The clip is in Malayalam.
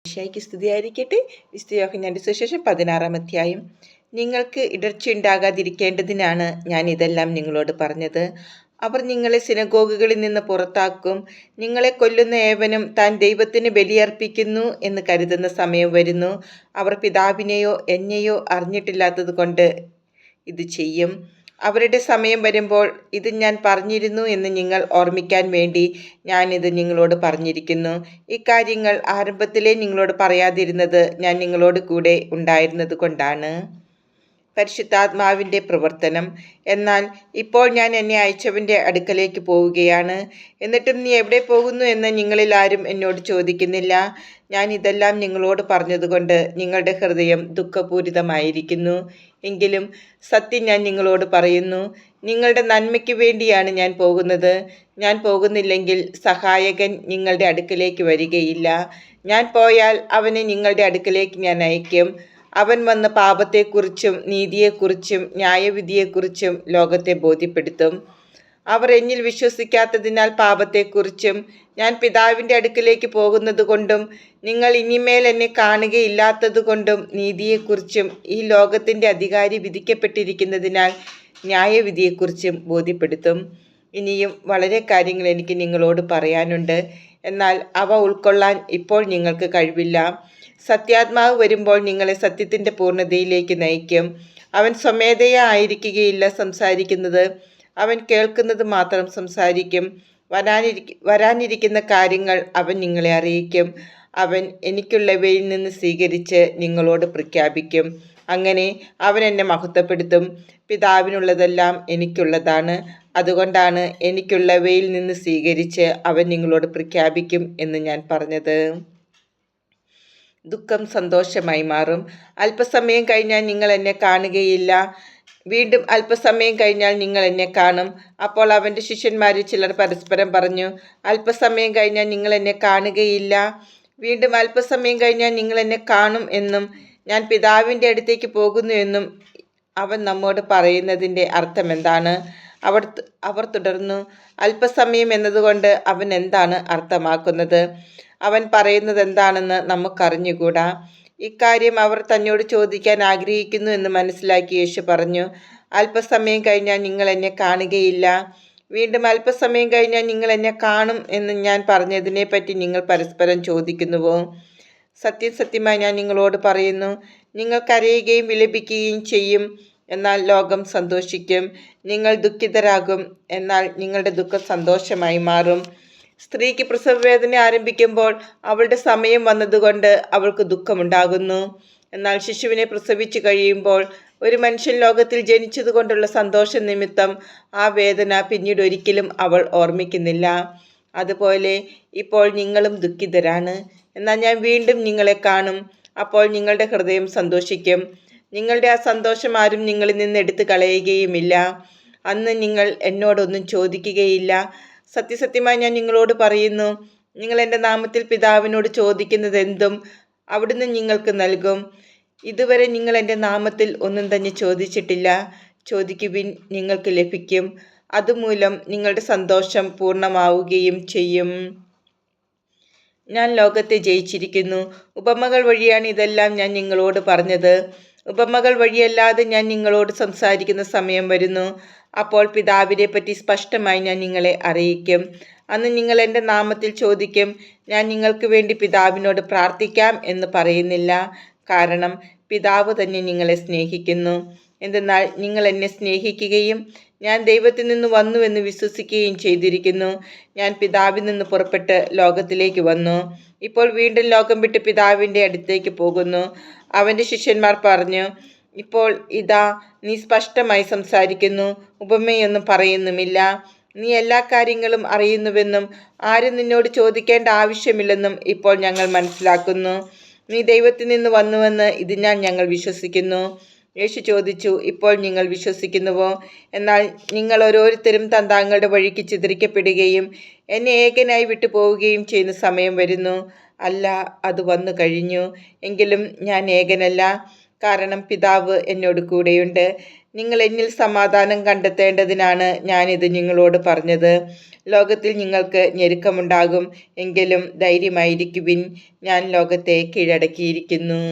ഈശോയ്ക്ക് സ്തുതിയായിരിക്കട്ടെ. വിശുദ്ധ യോഹന്നാന്റെ സുവിശേഷം 16-ാം അധ്യായം. നിങ്ങൾക്ക് ഇടർച്ചയുണ്ടാകാതിരിക്കേണ്ടതിനാണ് ഞാൻ ഇതെല്ലാം നിങ്ങളോട് പറഞ്ഞത്. അവർ നിങ്ങളെ സിനഗോഗുകളിൽ നിന്ന് പുറത്താക്കും. നിങ്ങളെ കൊല്ലുന്ന ഏവനും താൻ ദൈവത്തിന് ബലിയർപ്പിക്കുന്നു എന്ന് കരുതുന്ന സമയം വരുന്നു. അവർ പിതാവിനെയോ എന്നെയോ അറിഞ്ഞിട്ടില്ലാത്തത് കൊണ്ട് ഇത് ചെയ്യും. അവരുടെ സമയം വരുമ്പോൾ ഇത് ഞാൻ പറഞ്ഞിരുന്നു എന്ന് നിങ്ങൾ ഓർമ്മിക്കാൻ വേണ്ടി ഞാനിത് നിങ്ങളോട് പറഞ്ഞിരിക്കുന്നു. ഇക്കാര്യങ്ങൾ ആരംഭത്തിലേ നിങ്ങളോട് പറയാതിരുന്നത് ഞാൻ നിങ്ങളോട് കൂടെ ഉണ്ടായിരുന്നത് കൊണ്ടാണ്. പരിശുദ്ധാത്മാവിൻ്റെ പ്രവർത്തനം. എന്നാൽ ഇപ്പോൾ ഞാൻ എന്നെ അയച്ചവൻ്റെ അടുക്കലേക്ക് പോവുകയാണ്. എന്നിട്ടും നീ എവിടെ പോകുന്നു എന്ന് നിങ്ങളിൽ ആരും എന്നോട് ചോദിക്കുന്നില്ല. ഞാൻ ഇതെല്ലാം നിങ്ങളോട് പറഞ്ഞതുകൊണ്ട് നിങ്ങളുടെ ഹൃദയം ദുഃഖപൂരിതമായിരിക്കുന്നു. എങ്കിലും സത്യം ഞാൻ നിങ്ങളോട് പറയുന്നു, നിങ്ങളുടെ നന്മയ്ക്ക് വേണ്ടിയാണ് ഞാൻ പോകുന്നത്. ഞാൻ പോകുന്നില്ലെങ്കിൽ സഹായകൻ നിങ്ങളുടെ അടുക്കലേക്ക് വരികയില്ല. ഞാൻ പോയാൽ അവനെ നിങ്ങളുടെ അടുക്കലേക്ക് ഞാൻ അയക്കും. അവൻ വന്ന് പാപത്തെക്കുറിച്ചും നീതിയെക്കുറിച്ചും ന്യായവിധിയെക്കുറിച്ചും ലോകത്തെ ബോധ്യപ്പെടുത്തും. അവർ എന്നിൽ വിശ്വസിക്കാത്തതിനാൽ പാപത്തെക്കുറിച്ചും ഞാൻ പിതാവിൻ്റെ അടുക്കലേക്ക് പോകുന്നത് കൊണ്ടും നിങ്ങൾ ഇനിമേൽ എന്നെ കാണുകയില്ലാത്തതുകൊണ്ടും നീതിയെക്കുറിച്ചും ഈ ലോകത്തിൻ്റെ അധികാരി വിധിക്കപ്പെട്ടിരിക്കുന്നതിനാൽ ന്യായവിധിയെക്കുറിച്ചും ബോധ്യപ്പെടുത്തും. ഇനിയും വളരെ കാര്യങ്ങൾ എനിക്ക് നിങ്ങളോട് പറയാനുണ്ട്, എന്നാൽ അവ ഉൾക്കൊള്ളാൻ ഇപ്പോൾ നിങ്ങൾക്ക് കഴിവില്ല. സത്യാത്മാവ് വരുമ്പോൾ നിങ്ങളെ സത്യത്തിൻ്റെ പൂർണ്ണതയിലേക്ക് നയിക്കും. അവൻ സ്വമേധയാ ആയിരിക്കുകയില്ല സംസാരിക്കുന്നത്, അവൻ കേൾക്കുന്നത് മാത്രം സംസാരിക്കും. വരാനിരിക്കുന്ന കാര്യങ്ങൾ അവൻ നിങ്ങളെ അറിയിക്കും. അവൻ എനിക്കുള്ളവയിൽ നിന്ന് സ്വീകരിച്ച് നിങ്ങളോട് പ്രഖ്യാപിക്കും. അങ്ങനെ അവൻ എന്നെ മഹത്വപ്പെടുത്തും. പിതാവിനുള്ളതെല്ലാം എനിക്കുള്ളതാണ്. അതുകൊണ്ടാണ് എനിക്കുള്ളവയിൽ നിന്ന് സ്വീകരിച്ച് അവൻ നിങ്ങളോട് പ്രഖ്യാപിക്കും എന്ന് ഞാൻ പറഞ്ഞത്. ദുഃഖം സന്തോഷമായി മാറും. അല്പസമയം കഴിഞ്ഞാൽ നിങ്ങൾ എന്നെ കാണുകയില്ല. വീണ്ടും അല്പസമയം കഴിഞ്ഞാൽ നിങ്ങൾ എന്നെ കാണും. അപ്പോൾ അവൻ്റെ ശിഷ്യന്മാരിൽ ചിലർ പരസ്പരം പറഞ്ഞു, അല്പസമയം കഴിഞ്ഞാൽ നിങ്ങൾ എന്നെ കാണുകയില്ല, വീണ്ടും അല്പസമയം കഴിഞ്ഞാൽ നിങ്ങൾ എന്നെ കാണും എന്നും ഞാൻ പിതാവിൻ്റെ അടുത്തേക്ക് പോകുന്നു എന്നും അവൻ നമ്മോട് പറയുന്നതിൻ്റെ അർത്ഥം എന്താണ്? അവർ തുടർന്നു, അല്പസമയം എന്നതുകൊണ്ട് അവൻ എന്താണ് അർത്ഥമാക്കുന്നത്? അവൻ പറയുന്നത് എന്താണെന്ന് നമുക്കറിഞ്ഞുകൂടാ. ഇക്കാര്യം അവർ തന്നോട് ചോദിക്കാൻ ആഗ്രഹിക്കുന്നു എന്ന് മനസ്സിലാക്കി യേശു പറഞ്ഞു, അല്പസമയം കഴിഞ്ഞാൽ നിങ്ങൾ എന്നെ കാണുകയില്ല, വീണ്ടും അല്പസമയം കഴിഞ്ഞാൽ നിങ്ങൾ എന്നെ കാണും എന്ന് ഞാൻ പറഞ്ഞതിനെപ്പറ്റി നിങ്ങൾ പരസ്പരം ചോദിക്കുന്നുവോ? സത്യം സത്യമായി ഞാൻ നിങ്ങളോട് പറയുന്നു, നിങ്ങൾ കരയുകയും വിലപിക്കുകയും ചെയ്യും, എന്നാൽ ലോകം സന്തോഷിക്കും. നിങ്ങൾ ദുഃഖിതരാകും, എന്നാൽ നിങ്ങളുടെ ദുഃഖം സന്തോഷമായി മാറും. സ്ത്രീക്ക് പ്രസവവേദന ആരംഭിക്കുമ്പോൾ അവളുടെ സമയം വന്നതുകൊണ്ട് അവൾക്ക് ദുഃഖമുണ്ടാകുന്നു. എന്നാൽ ശിശുവിനെ പ്രസവിച്ചു കഴിയുമ്പോൾ ഒരു മനുഷ്യൻ ലോകത്തിൽ ജനിച്ചതുകൊണ്ടുള്ള സന്തോഷ നിമിത്തം ആ വേദന പിന്നീട് ഒരിക്കലും അവൾ ഓർമ്മിക്കുന്നില്ല. അതുപോലെ ഇപ്പോൾ നിങ്ങളും ദുഃഖിതരാണ്, എന്നാൽ ഞാൻ വീണ്ടും നിങ്ങളെ കാണും. അപ്പോൾ നിങ്ങളുടെ ഹൃദയം സന്തോഷിക്കും. നിങ്ങളുടെ ആ സന്തോഷം ആരും നിങ്ങളിൽ നിന്ന് എടുത്തു കളയുകയുമില്ല. അന്ന് നിങ്ങൾ എന്നോടൊന്നും ചോദിക്കുകയില്ല. സത്യസത്യമായി ഞാൻ നിങ്ങളോട് പറയുന്നു, നിങ്ങൾ എൻ്റെ നാമത്തിൽ പിതാവിനോട് ചോദിക്കുന്നത് എന്തും അവിടുന്ന് നിങ്ങൾക്ക് നൽകും. ഇതുവരെ നിങ്ങൾ എൻ്റെ നാമത്തിൽ ഒന്നും തന്നെ ചോദിച്ചിട്ടില്ല. ചോദിക്കുവിൻ, നിങ്ങൾക്ക് ലഭിക്കും. അതുമൂലം നിങ്ങളുടെ സന്തോഷം പൂർണ്ണമാവുകയും ചെയ്യും. ഞാൻ ലോകത്തെ ജയിച്ചിരിക്കുന്നു. ഉപമകൾ വഴിയാണ് ഇതെല്ലാം ഞാൻ നിങ്ങളോട് പറഞ്ഞത്. ഉപമകൾ വഴിയല്ലാതെ ഞാൻ നിങ്ങളോട് സംസാരിക്കുന്ന സമയം വരുന്നു. അപ്പോൾ പിതാവിനെ പറ്റി സ്പഷ്ടമായി ഞാൻ നിങ്ങളെ അറിയിക്കും. അന്ന് നിങ്ങൾ എൻ്റെ നാമത്തിൽ ചോദിക്കും. ഞാൻ നിങ്ങൾക്ക് വേണ്ടി പിതാവിനോട് പ്രാർത്ഥിക്കാം എന്ന് പറയുന്നില്ല, കാരണം പിതാവ് തന്നെ നിങ്ങളെ സ്നേഹിക്കുന്നു. എന്തെന്നാൽ നിങ്ങൾ എന്നെ സ്നേഹിക്കുകയും ഞാൻ ദൈവത്തിൽ നിന്ന് വന്നുവെന്ന് വിശ്വസിക്കുകയും ചെയ്തിരിക്കുന്നു. ഞാൻ പിതാവിൽ നിന്ന് പുറപ്പെട്ട് ലോകത്തിലേക്ക് വന്നു. ഇപ്പോൾ വീണ്ടും ലോകം വിട്ട് പിതാവിൻ്റെ അടുത്തേക്ക് പോകുന്നു. അവൻ്റെ ശിഷ്യന്മാർ പറഞ്ഞു, ഇപ്പോൾ ഇതാ നീ സ്പഷ്ടമായി സംസാരിക്കുന്നു, ഉപമയൊന്നും പറയുന്നുമില്ല. നീ എല്ലാ കാര്യങ്ങളും അറിയുന്നുവെന്നും ആരും നിന്നോട് ചോദിക്കേണ്ട ആവശ്യമില്ലെന്നും ഇപ്പോൾ ഞങ്ങൾ മനസ്സിലാക്കുന്നു. നീ ദൈവത്തിൽ നിന്ന് വന്നുവെന്ന് ഇതിനാൽ ഞങ്ങൾ വിശ്വസിക്കുന്നു. യേശു ചോദിച്ചു, ഇപ്പോൾ നിങ്ങൾ വിശ്വസിക്കുന്നുവോ? എന്നാൽ നിങ്ങൾ ഓരോരുത്തരും തങ്ങളുടെ വഴിക്ക് ചിതറിക്കപ്പെടുകയും എന്നെ ഏകനായി വിട്ടു പോവുകയും ചെയ്യുന്ന സമയം വരുന്നു. അല്ല, അത് വന്നു കഴിഞ്ഞു. എങ്കിലും ഞാൻ ഏകനല്ല, കാരണം പിതാവ് എന്നോട് കൂടെയുണ്ട്. നിങ്ങൾ എന്നിൽ സമാധാനം കണ്ടെത്തേണ്ടതിനാണ് ഞാനിത് നിങ്ങളോട് പറഞ്ഞത്. ലോകത്തിൽ നിങ്ങൾക്ക് ഞെരുക്കമുണ്ടാകും. എങ്കിലും ധൈര്യമായിരിക്കുവിൻ, ഞാൻ ലോകത്തെ കീഴടക്കിയിരിക്കുന്നു.